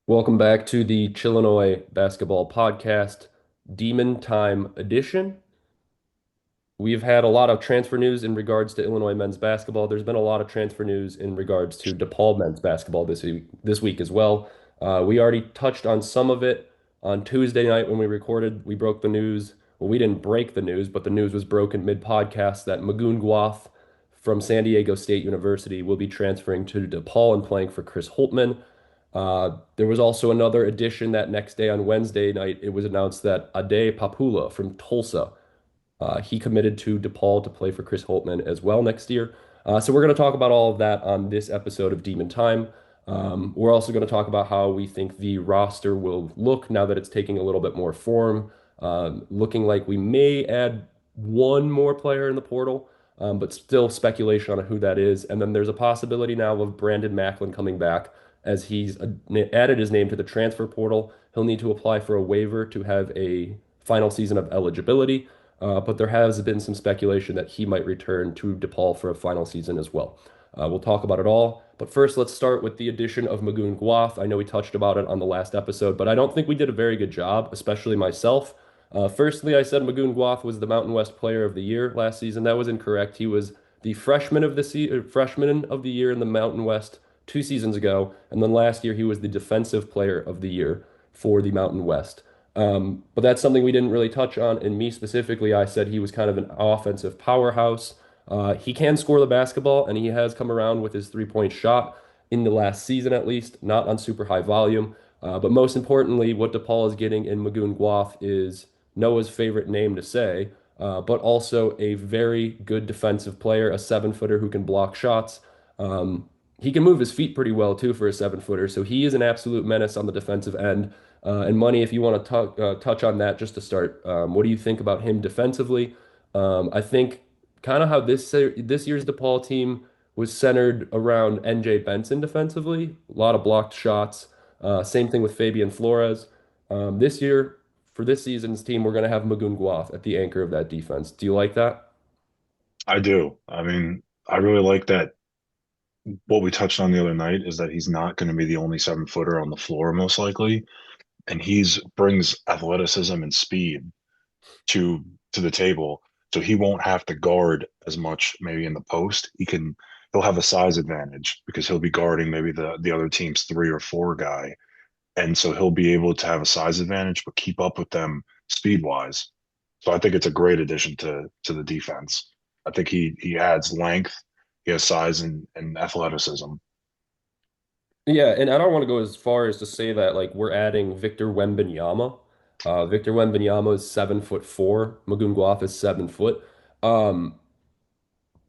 Welcome back to the Chillinois Basketball Podcast, Demon Time Edition. We've had a lot of transfer news in regards to Illinois men's basketball. There's been a lot of transfer news in regards to DePaul men's basketball this week as well. We already touched on some of it on Tuesday night when we recorded. We broke the news. Well, we didn't break the news, but the news was broken mid-podcast that Magoon Guath from San Diego State University will be transferring to DePaul and playing for Chris Holtmann. There was also another addition that next day on Wednesday night. It was announced that Ade Papula from Tulsa he committed to DePaul to play for Chris Holtmann as well next year. So we're going to talk about all of that on this episode of Demon Time. We're also going to talk about how we think the roster will look now that it's taking a little bit more form, looking like we may add one more player in the portal, but still speculation on who that is. And then there's a possibility now of Brandon Macklin coming back as he's added his name to the transfer portal. He'll need to apply for a waiver to have a final season of eligibility. But there has been some speculation that he might return to DePaul for a final season as well. We'll talk about it all. But first, let's start with the addition of Magoon Guaf. I know we touched about it on the last episode, but I don't think we did a very good job, especially myself. Firstly, I said Magoon Guaf was the Mountain West Player of the Year last season. That was incorrect. He was the freshman of the year in the Mountain West 2 seasons ago, and then last year he was the Defensive Player of the Year for the Mountain West. But that's something we didn't really touch on. And me specifically, I said he was kind of an offensive powerhouse. He can score the basketball, and he has come around with his three-point shot in the last season, at least, not on super high volume. But most importantly, what DePaul is getting in Magoon Guaf is Noah's favorite name to say, but also a very good defensive player, a 7-footer who can block shots. He can move his feet pretty well too for a 7-footer, so he is an absolute menace on the defensive end. And Money, if you want to touch on that just to start, what do you think about him defensively? I think kind of how this year's DePaul team was centered around NJ Benson defensively, a lot of blocked shots. Same thing with Fabian Flores. This year, for this season's team, we're going to have Magoon Guaf at the anchor of that defense. Do you like that? I do. I mean, I really like that. What we touched on the other night is that he's not going to be the only 7-footer on the floor, most likely, and he's brings athleticism and speed to to the table, so he won't have to guard as much maybe in the post. He'll have a size advantage because he'll be guarding maybe the other team's 3 or 4 guy, and so he'll be able to have a size advantage but keep up with them speed wise. So I think it's a great addition to the defense. I think he adds length, he has size and athleticism. Yeah, and I don't want to go as far as to say that like we're adding Victor Wembanyama. Victor Wembanyama is 7'4". Magoon Guaf is 7 foot. Um,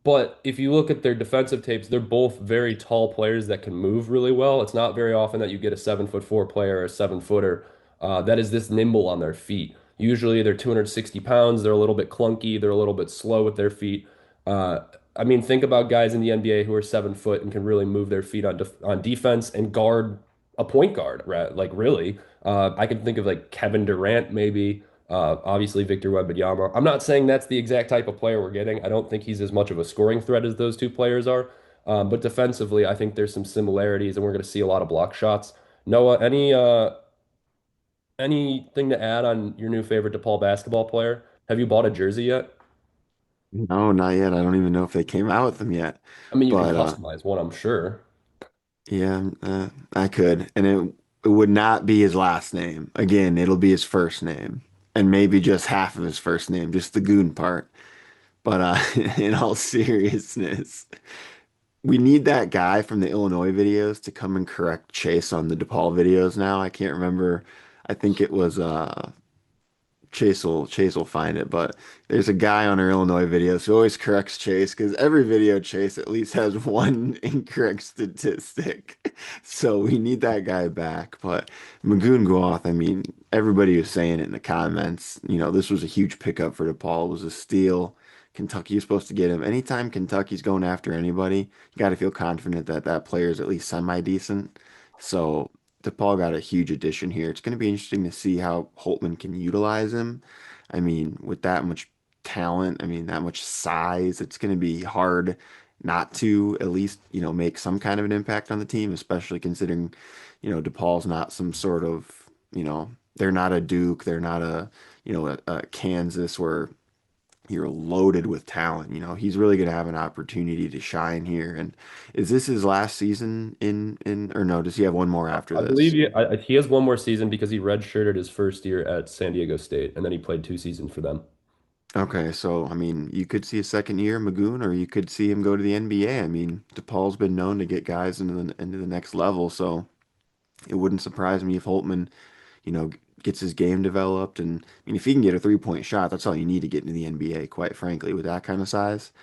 but if you look at their defensive tapes, they're both very tall players that can move really well. It's not very often that you get a 7'4" player or a 7-footer that is this nimble on their feet. Usually they're 260 pounds, they're a little bit clunky, they're a little bit slow with their feet. Uh, I mean, think about guys in the NBA who are 7 foot and can really move their feet on defense and guard a point guard, right? Like really. I can think of like Kevin Durant maybe. Obviously, Victor Wembanyama. I'm not saying that's the exact type of player we're getting. I don't think he's as much of a scoring threat as those two players are. But defensively, I think there's some similarities, and we're going to see a lot of block shots. Noah, anything to add on your new favorite DePaul basketball player? Have you bought a jersey yet? No, not yet. I don't even know if they came out with them yet. I mean, you can But customize one, I'm sure. yeah, I could. And it would not be his last name. Again, it'll be his first name. And maybe just half of his first name, just the goon part. But in all seriousness, we need that guy from the Illinois videos to come and correct Chase on the DePaul videos now. I can't remember. I think it was Chase will find it, but there's a guy on our Illinois videos who always corrects Chase because every video Chase at least has one incorrect statistic. So we need that guy back. But Magoon Goth, I mean, everybody was saying it in the comments. This was a huge pickup for DePaul. It was a steal. Kentucky is supposed to get him. Anytime Kentucky's going after anybody, you got to feel confident that that player is at least semi-decent. So DePaul got a huge addition here. It's going to be interesting to see how Holtman can utilize him. I mean, with that much talent, I mean, that much size, it's going to be hard. not to at least, make some kind of an impact on the team, especially considering, DePaul's not some sort of, they're not a Duke, they're not a Kansas where you're loaded with talent. He's really going to have an opportunity to shine here. And is this his last season or no, does he have one more after I believe this? he has one more season because he redshirted his first year at San Diego State, and then he played 2 seasons for them. Okay, so I mean, you could see a second year Magoon, or you could see him go to the NBA. I mean, DePaul's been known to get guys into the next level, so it wouldn't surprise me if Holtman, you know, gets his game developed. And I mean, if he can get a 3-point shot, that's all you need to get into the NBA, quite frankly, with that kind of size.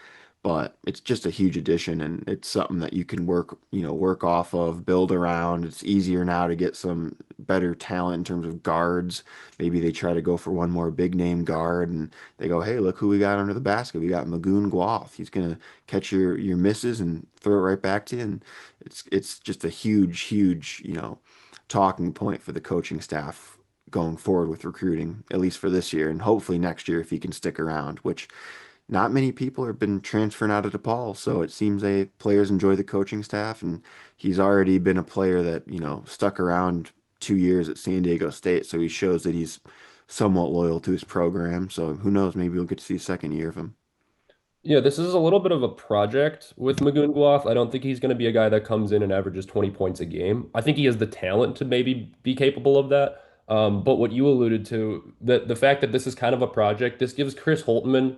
But it's just a huge addition, and it's something that you can work off of, build around. It's easier now to get some better talent in terms of guards. Maybe they try to go for one more big name guard, and they go, "Hey, look who we got under the basket. We got Magoon Guath. He's gonna catch your misses and throw it right back to you." And it's just a huge, talking point for the coaching staff going forward with recruiting, at least for this year, and hopefully next year if he can stick around, which not many people have been transferring out of DePaul, so it seems players enjoy the coaching staff, and he's already been a player that, stuck around 2 years at San Diego State, so he shows that he's somewhat loyal to his program. So who knows, maybe we'll get to see a second year of him. Yeah, this is a little bit of a project with Magoon Guoth. I don't think he's going to be a guy that comes in and averages 20 points a game. I think he has the talent to maybe be capable of that. But what you alluded to, the fact that this is kind of a project, this gives Chris Holtman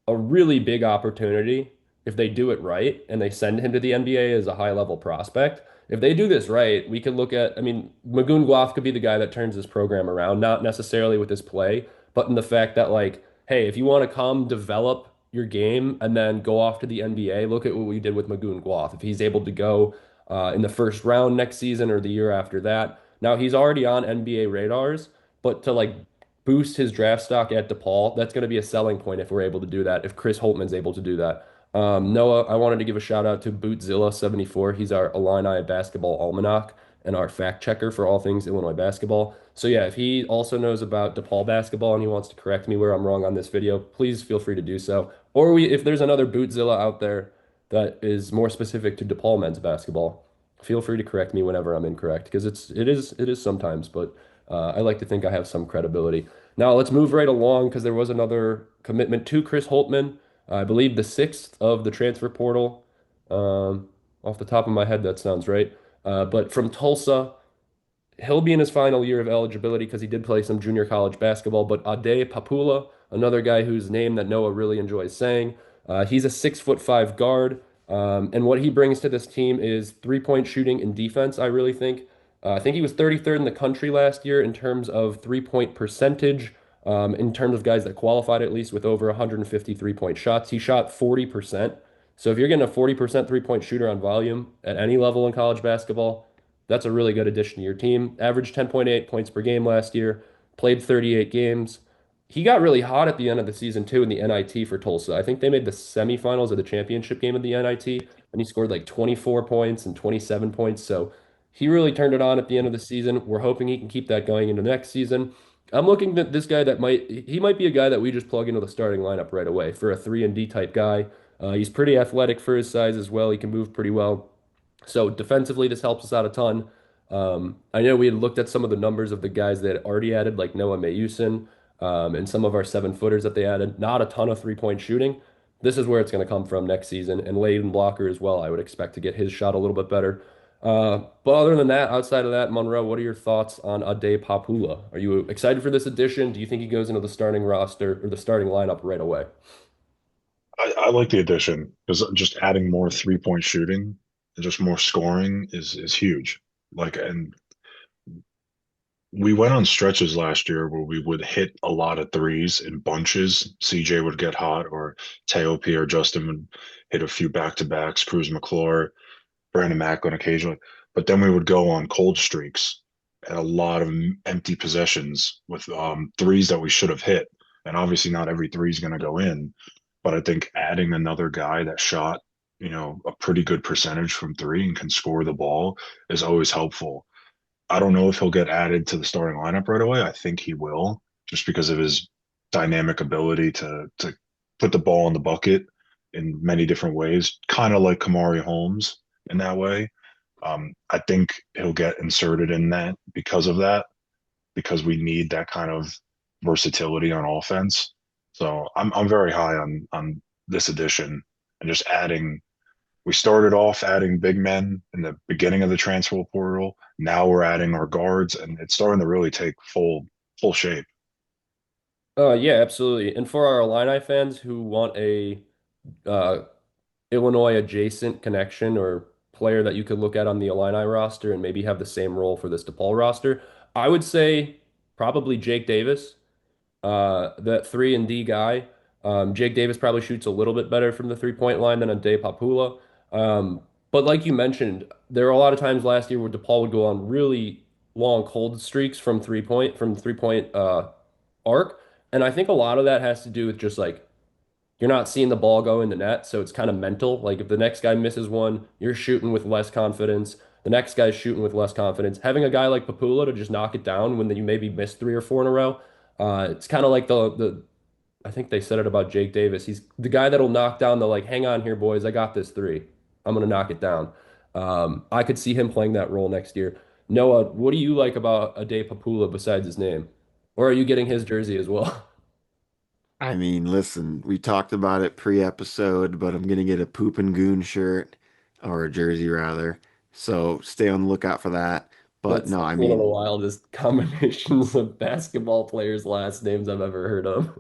a really big opportunity if they do it right and they send him to the NBA as a high level prospect. If they do this right, we could look at, I mean, Magoon Guaf could be the guy that turns this program around, not necessarily with his play, but in the fact that, like, hey, if you want to come develop your game and then go off to the NBA, look at what we did with Magoon Guaf. If he's able to go in the first round next season or the year after that, now he's already on NBA radars, but to like boost his draft stock at DePaul. That's going to be a selling point if we're able to do that, if Chris Holtman's able to do that. Noah, I wanted to give a shout out to Bootzilla74. He's our Illini basketball almanac and our fact checker for all things Illinois basketball. So yeah, if he also knows about DePaul basketball and he wants to correct me where I'm wrong on this video, please feel free to do so. Or if there's another Bootzilla out there that is more specific to DePaul men's basketball, feel free to correct me whenever I'm incorrect because it is sometimes, but I like to think I have some credibility. Now let's move right along because there was another commitment to Chris Holtman. I believe the sixth of the transfer portal. Off the top of my head, that sounds right. But from Tulsa, he'll be in his final year of eligibility because he did play some junior college basketball. But Ade Papula, another guy whose name that Noah really enjoys saying, he's a 6'5" guard. And what he brings to this team is 3-point shooting and defense, I really think. I think he was 33rd in the country last year in terms of 3-point percentage, in terms of guys that qualified at least with over 150 3-point shots. He shot 40%. So if you're getting a 40% 3-point shooter on volume at any level in college basketball, that's a really good addition to your team. Averaged 10.8 points per game last year, played 38 games. He got really hot at the end of the season too in the NIT for Tulsa. I think they made the semifinals of the championship game of the NIT, and he scored like 24 points and 27 points. So he really turned it on at the end of the season. We're hoping he can keep that going into next season. I'm looking at this guy that might be a guy that we just plug into the starting lineup right away for a 3 and D type guy. He's pretty athletic for his size as well. He can move pretty well. So defensively, this helps us out a ton. I know we had looked at some of the numbers of the guys that had already added, like Noah Mayusin, and some of our 7-footers that they added. Not a ton of 3-point shooting. This is where it's going to come from next season. And Layden Blocker as well, I would expect to get his shot a little bit better. But other than that, outside of that, Monroe, what are your thoughts on Ade Papula? Are you excited for this addition? Do you think he goes into the starting roster or the starting lineup right away? I like the addition because just adding more 3-point shooting and just more scoring is huge. Like, and we went on stretches last year where we would hit a lot of threes in bunches. CJ would get hot, or Teope or Justin would hit a few back-to-backs. Cruz McClure, Brandon Macklin occasionally, but then we would go on cold streaks and a lot of empty possessions with threes that we should have hit. And obviously, not every three is going to go in, but I think adding another guy that shot, a pretty good percentage from three and can score the ball is always helpful. I don't know if he'll get added to the starting lineup right away. I think he will, just because of his dynamic ability to put the ball in the bucket in many different ways, kind of like Kamari Holmes in that way. I think he'll get inserted in that because of that, because we need that kind of versatility on offense. So I'm very high on this edition and just adding. We started off adding big men in the beginning of the transfer portal. Now we're adding our guards, and it's starting to really take full shape. Yeah, absolutely. And for our Illini fans who want a uh, Illinois adjacent connection or player that you could look at on the Illini roster and maybe have the same role for this DePaul roster, I would say probably Jake Davis, that 3 and D guy. Jake Davis probably shoots a little bit better from the 3-point line than a Day Papula. Um, but like you mentioned, there were a lot of times last year where DePaul would go on really long cold streaks from 3-point arc, and I think a lot of that has to do with just like you're not seeing the ball go in the net, so it's kind of mental. Like if the next guy misses one, you're shooting with less confidence. The next guy's shooting with less confidence. Having a guy like Papula to just knock it down when you maybe missed 3 or 4 in a row, it's kind of like the I think they said it about Jake Davis. He's the guy that'll knock down the like, hang on here, boys, I got this three. I'm gonna knock it down. I could see him playing that role next year. Noah, what do you like about Ade Papula besides his name? Or are you getting his jersey as well? I mean, listen, we talked about it pre-episode, but I'm gonna get a Poop and Goon shirt or a jersey rather. So stay on the lookout for that. But That's no, I one of the mean, wildest combinations of basketball players' last names I've ever heard of.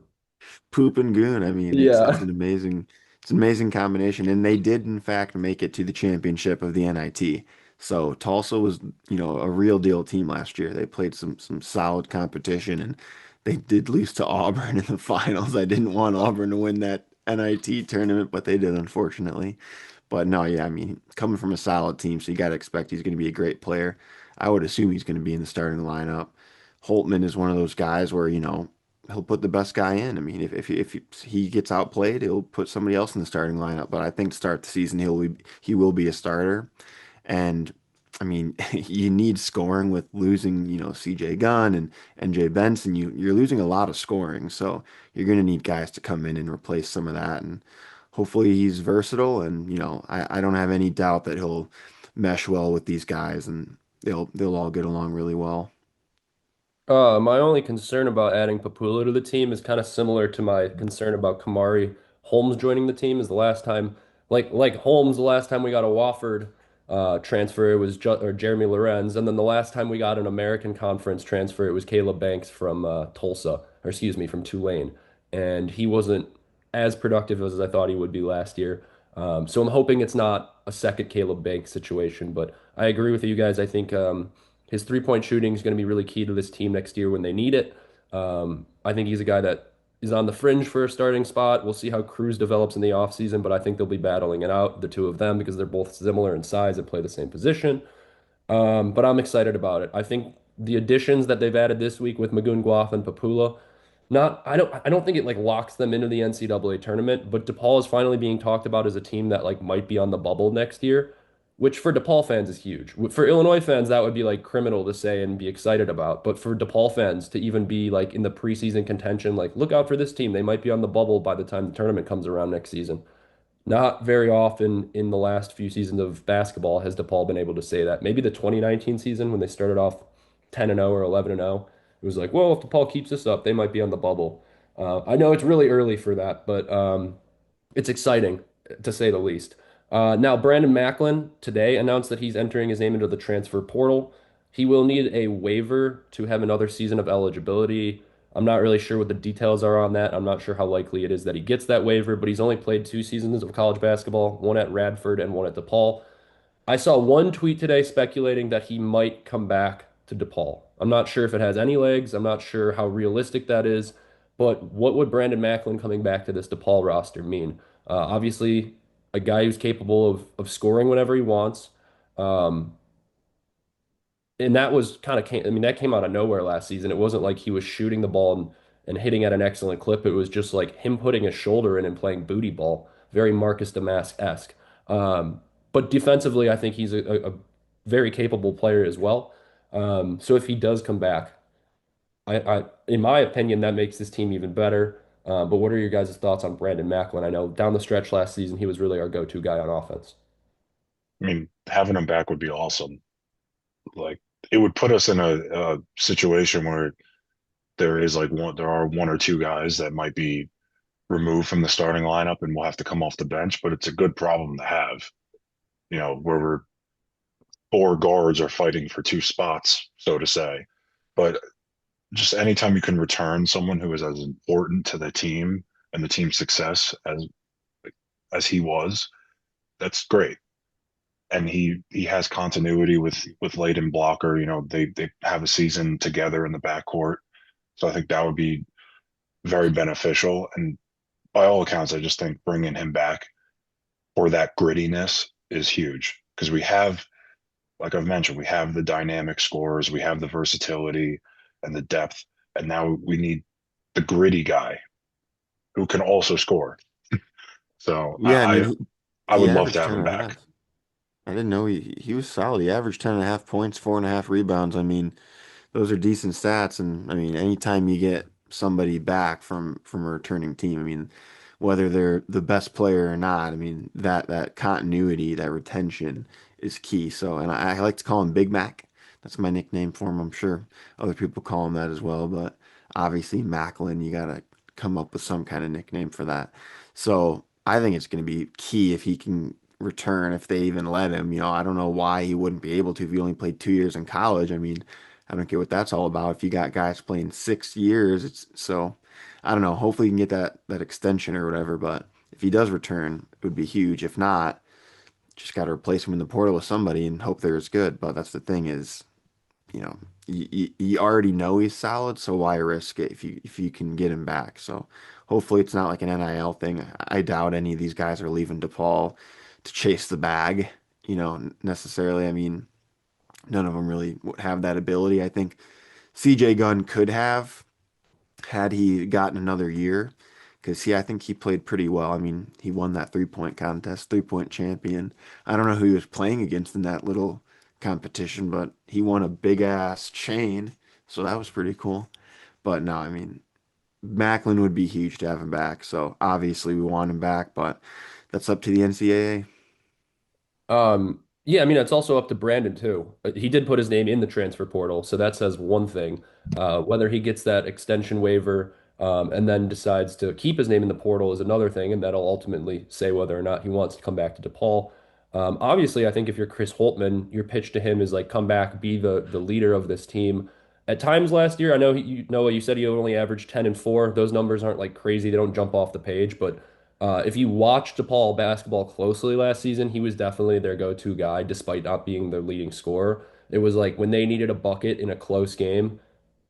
Poop and Goon. I mean, it's Yeah. an amazing combination, and they did in fact make it to the championship of the NIT. So Tulsa was, a real deal team last year. They played some solid competition, and they did lose to Auburn in the finals. I didn't want Auburn to win that NIT tournament, but they did, unfortunately. But no, yeah, I mean, coming from a solid team, so you got to expect he's going to be a great player. I would assume he's going to be in the starting lineup. Holtman is one of those guys where, he'll put the best guy in. I mean, if he gets outplayed, he'll put somebody else in the starting lineup. But I think to start the season, he will be a starter. And I mean, you need scoring with losing, CJ Gunn and Jay Benson. You're losing a lot of scoring, so you're going to need guys to come in and replace some of that. And hopefully he's versatile. And I don't have any doubt that he'll mesh well with these guys, and they'll all get along really well. My only concern about adding Papula to the team is kind of similar to my concern about Kamari Holmes joining the team. Is the last time, like Holmes, the last time we got a Wofford transfer, it was Jeremy Lorenz, and then the last time we got an American Conference transfer, it was Caleb Banks from Tulsa, or excuse me, from Tulane, and he wasn't as productive as I thought he would be last year. So I'm hoping it's not a second Caleb Banks situation, but I agree with you guys. I think. His 3-point shooting is going to be really key to this team next year when they need it. I think he's a guy that is on the fringe for a starting spot. We'll see how Cruz develops in the offseason, but I think they'll be battling it out, the two of them, because they're both similar in size and play the same position. But I'm excited about it. I think the additions that they've added this week with Magoon Guaf and Papula, not I don't think it like locks them into the NCAA tournament, but DePaul is finally being talked about as a team that like might be on the bubble next year, which for DePaul fans is huge. For Illinois fans, that would be like criminal to say and be excited about. But for DePaul fans to even be like in the preseason contention, like look out for this team. They might be on the bubble by the time the tournament comes around next season. Not very often in the last few seasons of basketball has DePaul been able to say that. Maybe the 2019 season when they started off 10 and 0 or 11 and 0, it was like, well, if DePaul keeps this up, they might be on the bubble. I know it's really early for that, but it's exciting to say the least. Now, Brandon Macklin today announced that he's entering his name into the transfer portal. He will need a waiver to have another season of eligibility. I'm not really sure what the details are on that. I'm not sure how likely it is that he gets that waiver, but he's only played 2 seasons of college basketball, one at Radford and one at DePaul. I saw one tweet today speculating that he might come back to DePaul. I'm not sure if it has any legs. I'm not sure how realistic that is. But what would Brandon Macklin coming back to this DePaul roster mean? Obviously, a guy who's capable of scoring whenever he wants. Um, and that was kind of came, I mean, that came out of nowhere last season. It wasn't like he was shooting the ball and hitting at an excellent clip. It was just like him putting his shoulder in and playing booty ball, very Marcus Damask-esque. Um, but defensively, I think he's a very capable player as well. So if he does come back, in my opinion, that makes this team even better. But what are your guys' thoughts on Brandon Macklin? I know down the stretch last season, he was really our go-to guy on offense. I mean, having him back would be awesome. Like it would put us in a situation where there are one or two guys that might be removed from the starting lineup and will have to come off the bench, but it's a good problem to have, where we're four guards are fighting for two spots, so to say. But just anytime you can return someone who is as important to the team and the team's success as he was, that's great. And he has continuity with Leighton Blocker. They have a season together in the backcourt, so I think that would be very beneficial. And by all accounts, I just think bringing him back for that grittiness is huge because like I've mentioned, we have the dynamic scores, we have the versatility and the depth, and now we need the gritty guy who can also score. So Yeah, I mean, I he would love to averaged have 10 him and a back. half. I didn't know he was solid. He averaged 10.5 points, 4.5 rebounds. I mean, those are decent stats. And I mean, anytime you get somebody back from a returning team, I mean, whether they're the best player or not, I mean, that continuity, that retention is key. So, and I like to call him Big Mac. That's my nickname for him. I'm sure other people call him that as well, but obviously Macklin, you gotta come up with some kind of nickname for that. So I think it's going to be key if he can return, if they even let him. I don't know why he wouldn't be able to if he only played 2 years in college. I mean, I don't get what that's all about. If you got guys playing 6 years, it's so I don't know. Hopefully, you can get that extension or whatever. But if he does return, it would be huge. If not, just got to replace him in the portal with somebody and hope they're as good. But that's the thing is, you know, you already know he's solid, so why risk it if you can get him back? So hopefully, it's not like an NIL thing. I doubt any of these guys are leaving DePaul to chase the bag. Necessarily. I mean, none of them really have that ability. I think CJ Gunn could have had he gotten another year because I think he played pretty well. I mean, he won that 3-point contest, 3-point champion. I don't know who he was playing against in that little competition, but he won a big ass chain, so that was pretty cool. But no, I mean, Macklin would be huge to have him back. So obviously we want him back, but that's up to the NCAA. Yeah, I mean, it's also up to Brandon too. He did put his name in the transfer portal, so that says one thing. Whether he gets that extension waiver, and then decides to keep his name in the portal is another thing, and that'll ultimately say whether or not he wants to come back to DePaul. Obviously, I think if you're Chris Holtman, your pitch to him is like, come back, be the leader of this team. At times last year, I know Noah, you said he only averaged 10 and 4. Those numbers aren't like crazy; they don't jump off the page, but if you watched DePaul basketball closely last season, he was definitely their go-to guy, despite not being their leading scorer. It was like when they needed a bucket in a close game,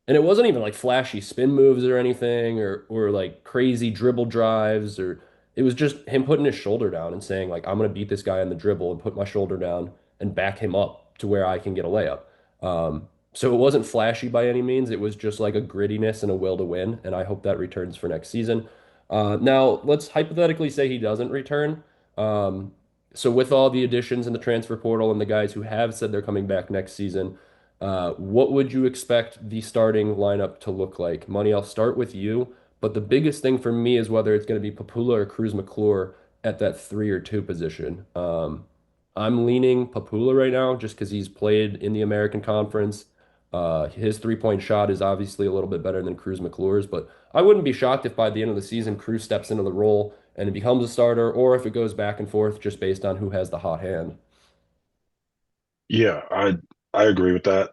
and it wasn't even like flashy spin moves or anything or like crazy dribble drives or it was just him putting his shoulder down and saying like I'm gonna beat this guy on the dribble and put my shoulder down and back him up to where I can get a layup. So it wasn't flashy by any means. It was just like a grittiness and a will to win, and I hope that returns for next season. Now let's hypothetically say he doesn't return. Um, so with all the additions in the transfer portal and the guys who have said they're coming back next season. What would you expect the starting lineup to look like? Money, I'll start with you, but the biggest thing for me is whether it's going to be Papula or Cruz McClure at that 3 or 2 position. I'm leaning Papula right now just because he's played in the American Conference. His 3-point shot is obviously a little bit better than Cruz McClure's, but I wouldn't be shocked if by the end of the season Cruz steps into the role and it becomes a starter, or if it goes back and forth just based on who has the hot hand. Yeah, I agree with that.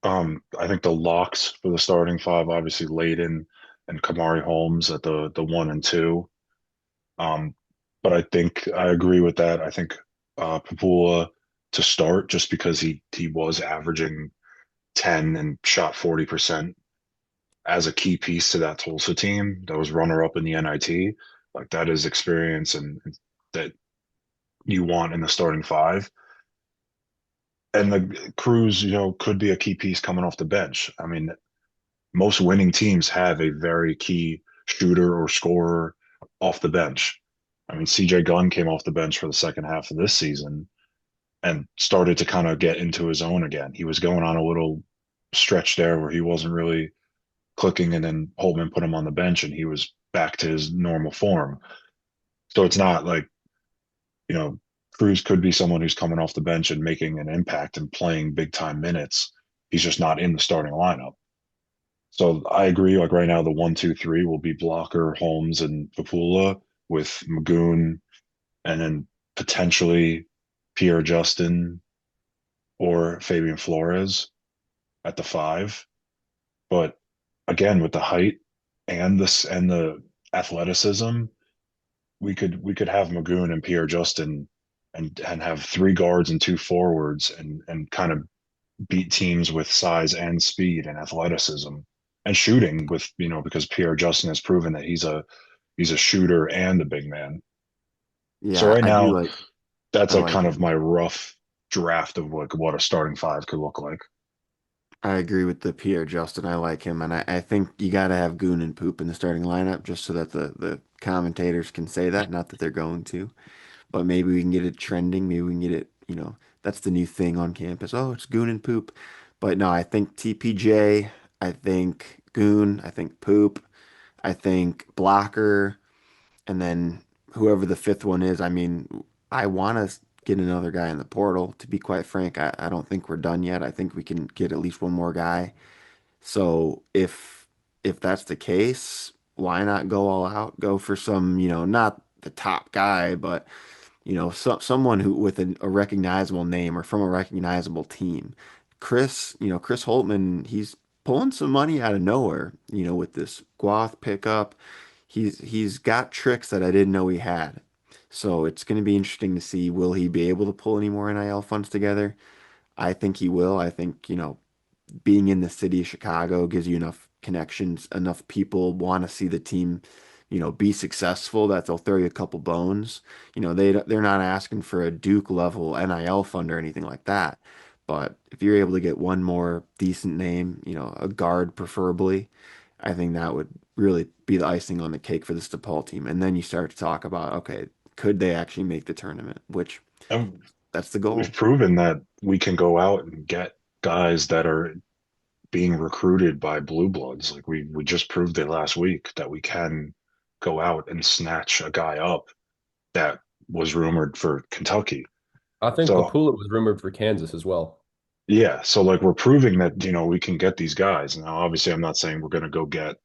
I think the locks for the starting five, obviously Layden and Kamari Holmes at the one and two. Um, but I think I agree with that. I think Papula to start just because he was averaging 10 and shot 40% as a key piece to that Tulsa team that was runner up in the NIT. Like that is experience and that you want in the starting five. And the Cruz, could be a key piece coming off the bench. I mean, most winning teams have a very key shooter or scorer off the bench. I mean, CJ Gunn came off the bench for the second half of this season and started to kind of get into his own again. He was going on a little stretch there where he wasn't really clicking, and then Holtman put him on the bench, and he was back to his normal form. So it's not like, you know, Cruz could be someone who's coming off the bench and making an impact and playing big time minutes. He's just not in the starting lineup. So I agree. Like right now, the 1, 2, 3 will be Blocker, Holmes, and Papula with Magoon, and then potentially Pierre Justin or Fabian Flores at the five. But again, with the height and the athleticism, we could have Magoon and Pierre Justin and have three guards and two forwards and kind of beat teams with size and speed and athleticism and shooting with, because Pierre Justin has proven that he's a shooter and a big man. So Yeah, right I do now, like that's I like like kind of him. my rough draft of like what a starting five could look like. I agree with the Pierre Justin. I like him, and I think you got to have Goon and Poop in the starting lineup just so that the commentators can say that. Not that they're going to, but maybe we can get it trending. Maybe we can get it. That's the new thing on campus. Oh, it's Goon and Poop. But no, I think TPJ. I think Goon. I think Poop. I think Blocker. And then whoever the fifth one is, I mean, I want to get another guy in the portal. To be quite frank, I don't think we're done yet. I think we can get at least one more guy. So if that's the case, why not go all out? Go for some, not the top guy, but someone who with a recognizable name or from a recognizable team. Chris Holtman, he's pulling some money out of nowhere, with this Guath pickup. He's got tricks that I didn't know he had. So it's going to be interesting to see will he be able to pull any more NIL funds together? I think he will. I think, being in the city of Chicago gives you enough connections, enough people want to see the team, be successful that they'll throw you a couple bones. They're not asking for a Duke level NIL fund or anything like that. But if you're able to get one more decent name, a guard preferably, I think that would really be the icing on the cake for this DePaul team. And then you start to talk about, okay, could they actually make the tournament? Which And that's the we've goal. proven that we can go out and get guys that are being recruited by blue bloods. Like we just proved it last week that we can go out and snatch a guy up that was rumored for Kentucky. I think So Papula was rumored for Kansas as well. yeah, so like we're proving that, we can get these guys. Now, obviously, I'm not saying we're going to go get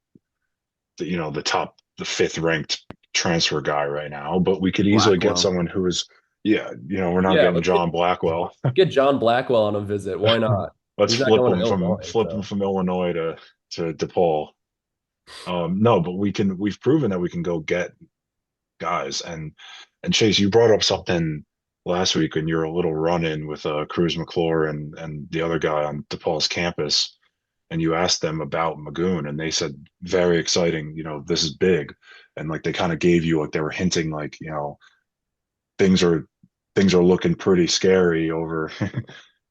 the fifth ranked transfer guy right now, but we could easily get Blackwell. someone who is, yeah, we're not Yeah, getting John Blackwell. get John Blackwell on a visit. Why not? Let's He's not flip going to him from Illinois, flip him so from Illinois to DePaul. No, but we've proven that we can go get guys. And Chase, you brought up something last week when you're a little run-in with Cruz McClure and the other guy on DePaul's campus, and you asked them about Magoon, and they said very exciting. This is big, and like they kind of gave you like they were hinting like things are things are looking pretty scary over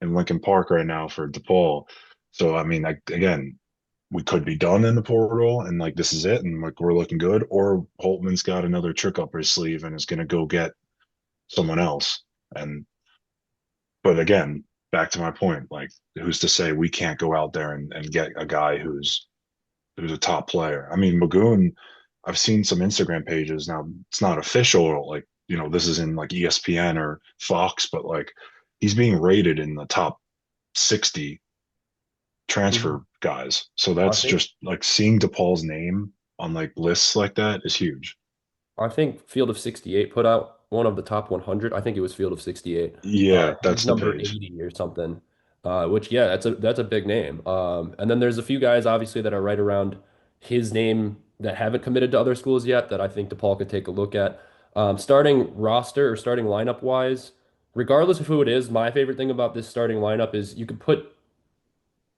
in Lincoln Park right now for DePaul. So I mean, like again, we could be done in the portal and like this is it and like we're looking good, or Holtman's got another trick up his sleeve and is going to go get someone else. And but again, back to my point, like who's to say we can't go out there and get a guy who's a top player? I mean, Magoon, I've seen some Instagram pages now. It's not official, like this is in like ESPN or Fox, but like he's being rated in the top 60 Mhm. transfer guys. So I that's think just like seeing DePaul's name on like lists like that is huge. I think Field of 68 put out one of the top 100. I think it was Field of 68. Yeah, He's that's the number page. 80 or something. Which yeah, that's a big name. And then there's a few guys obviously that are right around his name that haven't committed to other schools yet that I think DePaul could take a look at. Starting roster or starting lineup wise, regardless of who it is, my favorite thing about this starting lineup is you could put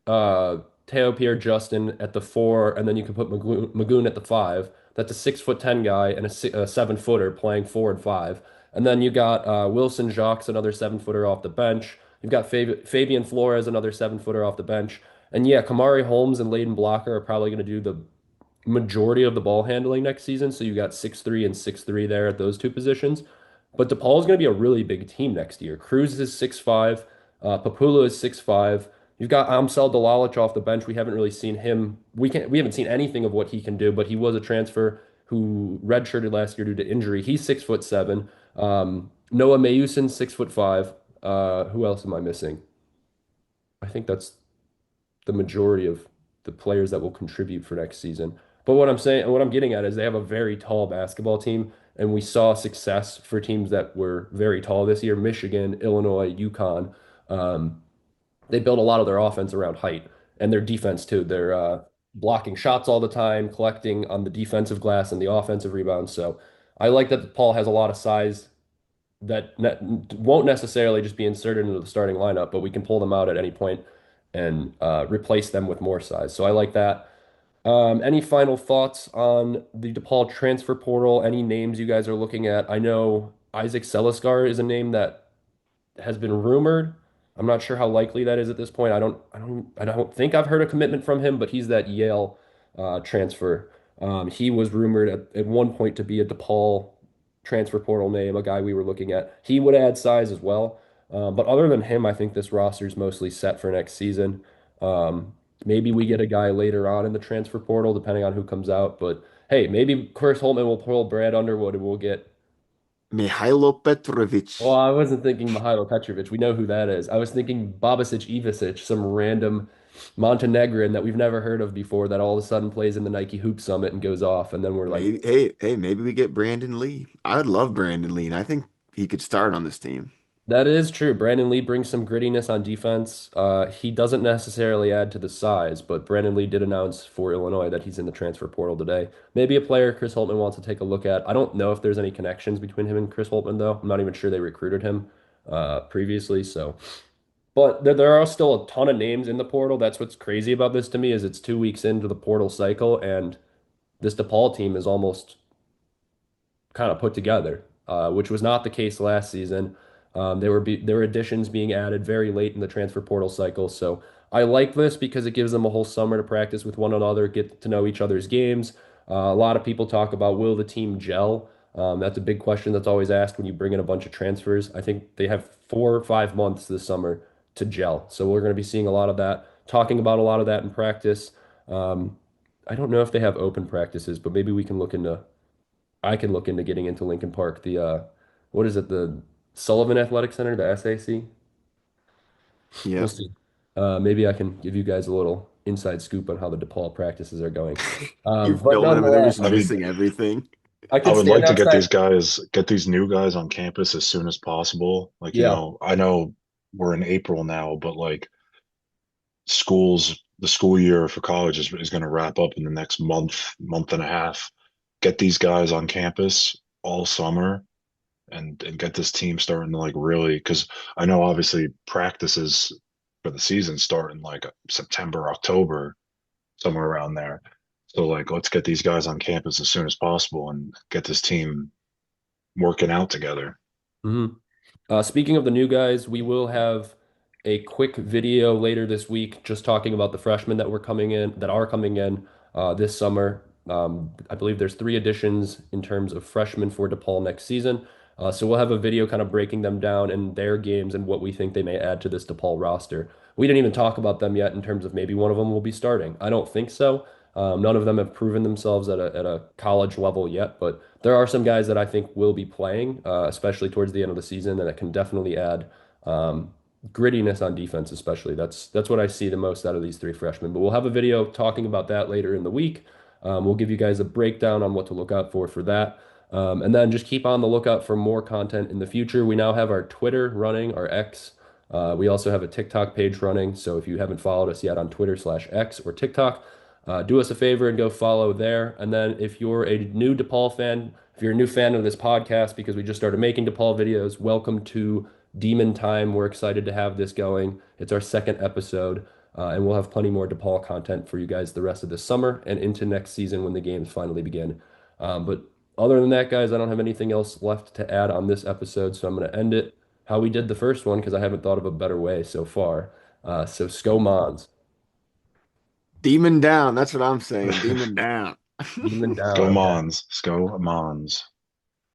Teo Pierre Justin at the four, and then you can put Magoon at the five. That's a 6'10" guy and a 7 footer playing four and five. And then you got Wilson Jacques, another 7 footer off the bench. You've got Fabian Flores, another 7 footer off the bench. And yeah, Kamari Holmes and Layden Blocker are probably going to do the majority of the ball handling next season. So you got 6'3" and 6'3" there at those two positions. But DePaul is going to be a really big team next year. Cruz is 6'5", Papula is 6'5". You've got Amsel Dalalich off the bench. We haven't really seen him. We haven't seen anything of what he can do, but he was a transfer. who redshirted last year due to injury. He's 6'7". Noah Mayusin, 6'5". Who else am I missing? I think that's the majority of the players that will contribute for next season. But what I'm saying, what I'm getting at is they have a very tall basketball team, and we saw success for teams that were very tall this year. Michigan, Illinois, UConn. Um, they build a lot of their offense around height and their defense too. They're blocking shots all the time, collecting on the defensive glass and the offensive rebounds. So I like that Paul has a lot of size that won't necessarily just be inserted into the starting lineup, but we can pull them out at any point and replace them with more size. So I like that. Any final thoughts on the DePaul transfer portal? Any names you guys are looking at? I know Isaac Selisgar is a name that has been rumored. I'm not sure how likely that is at this point. I don't think I've heard a commitment from him, but he's that Yale transfer. He was rumored at one point to be a DePaul transfer portal name, a guy we were looking at. He would add size as well. But other than him, I think this roster is mostly set for next season. Maybe we get a guy later on in the transfer portal, depending on who comes out. But hey, maybe Chris Holtman will pull Brad Underwood and we'll get. Mihailo Well, Petrovic. I wasn't thinking Mihailo Petrovic. We know who that is. I was thinking Babasic Ivasic, some random Montenegrin that we've never heard of before that all of a sudden plays in the Nike Hoop Summit and goes off. And then we're like, Maybe, hey, maybe we get Brandon Lee. I would love Brandon Lee, and I think he could start on this team. that is true. Brandon Lee brings some grittiness on defense. He doesn't necessarily add to the size, but Brandon Lee did announce for Illinois that he's in the transfer portal today. Maybe a player Chris Holtman wants to take a look at. I don't know if there's any connections between him and Chris Holtman, though. I'm not even sure they recruited him previously. So. But there are still a ton of names in the portal. That's what's crazy about this to me is it's 2 weeks into the portal cycle, and this DePaul team is almost kind of put together, which was not the case last season. There were additions being added very late in the transfer portal cycle. So I like this because it gives them a whole summer to practice with one another, get to know each other's games. A lot of people talk about will the team gel? That's a big question that's always asked when you bring in a bunch of transfers. I think they have 4 or 5 months this summer to gel. So we're going to be seeing a lot of that, talking about a lot of that in practice. Um, I don't know if they have open practices, but maybe we can look into I can look into getting into Lincoln Park. The what is it? The Sullivan Athletic Center, the SAC. We'll Yep. see. Maybe I can give you guys a little inside scoop on how the DePaul practices are going. You're But filming them and they're just I nonetheless, mean, missing everything. I I could would stand like to outside. get these new guys on campus as soon as possible. Like, Yeah. I know we're in April now, but like the school year for college is going to wrap up in the next month and a half. Get these guys on campus all summer and get this team starting to like really, because I know obviously practices for the season start in like September, October, somewhere around there. So like, let's get these guys on campus as soon as possible and get this team working out together. Mhm. Speaking of the new guys, we will have a quick video later this week just talking about the freshmen that are coming in this summer. I believe there's 3 additions in terms of freshmen for DePaul next season. So we'll have a video kind of breaking them down and their games and what we think they may add to this DePaul roster. We didn't even talk about them yet in terms of maybe one of them will be starting. I don't think so. None of them have proven themselves at a college level yet, but there are some guys that I think will be playing, especially towards the end of the season, and that can definitely add um, grittiness on defense, especially. That's what I see the most out of these 3 freshmen. But we'll have a video talking about that later in the week. We'll give you guys a breakdown on what to look out for that. And then just keep on the lookout for more content in the future. We now have our Twitter running, our X. We also have a TikTok page running. So if you haven't followed us yet on Twitter/X or TikTok, do us a favor and go follow there. And then if you're a new DePaul fan, if you're a new fan of this podcast, because we just started making DePaul videos, welcome to Demon Time. We're excited to have this going. It's our second episode, and we'll have plenty more DePaul content for you guys the rest of this summer and into next season when the games finally begin. But other than that, guys, I don't have anything else left to add on this episode, so I'm going to end it how we did the first one because I haven't thought of a better way so far. So, Sko Mons, Demon down. That's what I'm saying. Demon down. Demon Go down. Okay. Mons, go Mons.